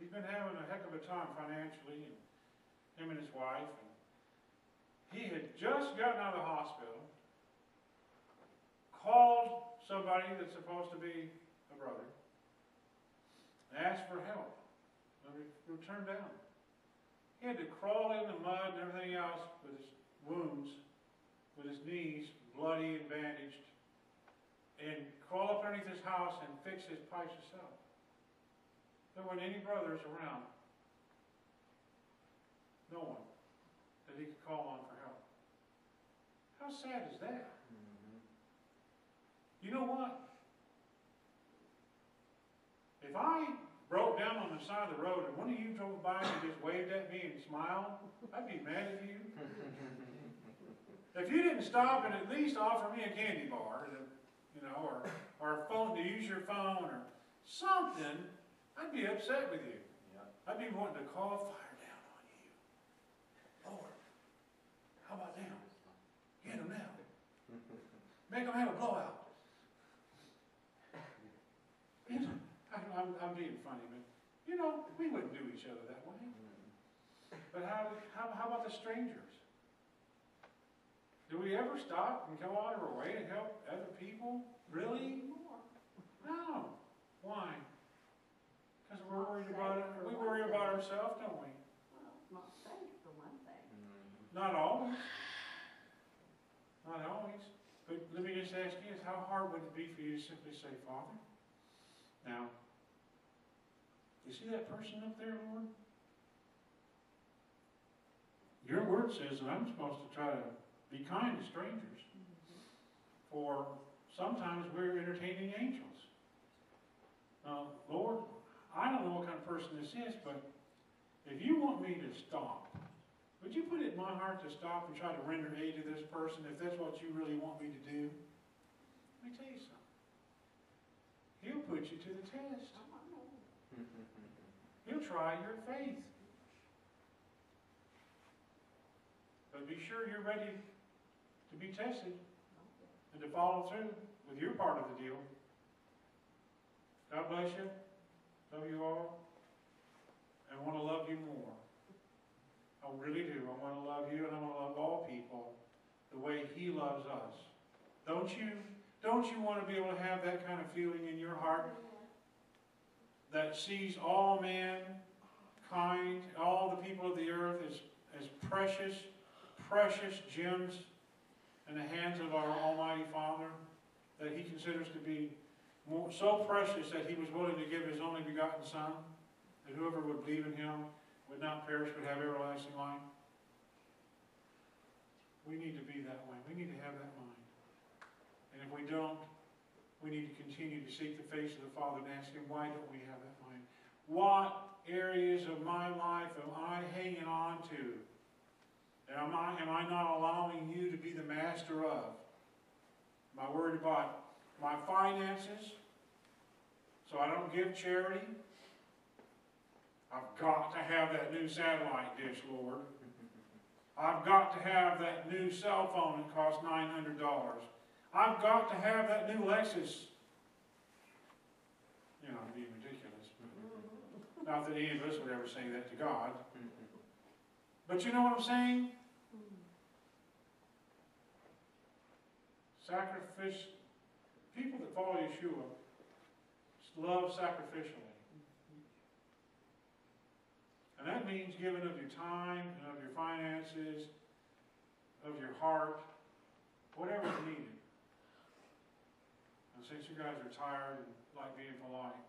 he's been having a heck of a time financially, and him and his wife. And he had just gotten out of the hospital, called somebody that's supposed to be a brother, and asked for help. They were turned down. He had to crawl in the mud and everything else with his wounds, with his knees bloody and bandaged, and crawl up underneath his house and fix his pipes himself. There weren't any brothers around. No one that he could call on for help. How sad is that? You know what? If I broke down on the side of the road and one of you drove by and just waved at me and smiled, I'd be mad at you. If you didn't stop and at least offer me a candy bar, you know, or a phone to use your phone or something, I'd be upset with you. Yeah. I'd be wanting to call fire down on you. Lord, how about now? Get them now. Make them have a blowout. You know, I'm being funny, but you know, we wouldn't do each other that way. But how about the strangers? Do we ever stop and go out of our way to help other people? Really? No. Why? Because we're worried about it. We worry about ourselves, don't we? Well, not safe for one thing. Not always. Not always. But let me just ask you, how hard would it be for you to simply say, Father, now, you see that person up there, Lord? Your word says that I'm supposed to try to be kind to strangers. For sometimes we're entertaining angels. Lord, I don't know what kind of person this is, but if you want me to stop, would you put it in my heart to stop and try to render aid to this person if that's what you really want me to do? Let me tell you something. He'll put you to the test. He'll try your faith. But be sure you're ready to be tested and to follow through with your part of the deal. God bless you. Love you all. And I want to love you more. I really do. I want to love you and I want to love all people the way He loves us. Don't you? Don't you want to be able to have that kind of feeling in your heart that sees all mankind, all the people of the earth as precious, precious gems in the hands of our Almighty Father, that He considers to be so precious that He was willing to give His only begotten Son, that whoever would believe in Him would not perish but have everlasting life? We need to be that way. We need to have that mind. And if we don't, we need to continue to seek the face of the Father and ask Him, why don't we have that mind? What areas of my life am I hanging on to? And am I not allowing you to be the master of? Am I worried about my finances so I don't give charity? I've got to have that new satellite dish, Lord. I've got to have that new cell phone that costs $900. I've got to have that new Lexus. You know, I'm being ridiculous. Not that any of us would ever say that to God. But you know what I'm saying? People that follow Yeshua love sacrificially. And that means giving of your time and of your finances, of your heart, whatever is needed. And since you guys are tired and like being polite,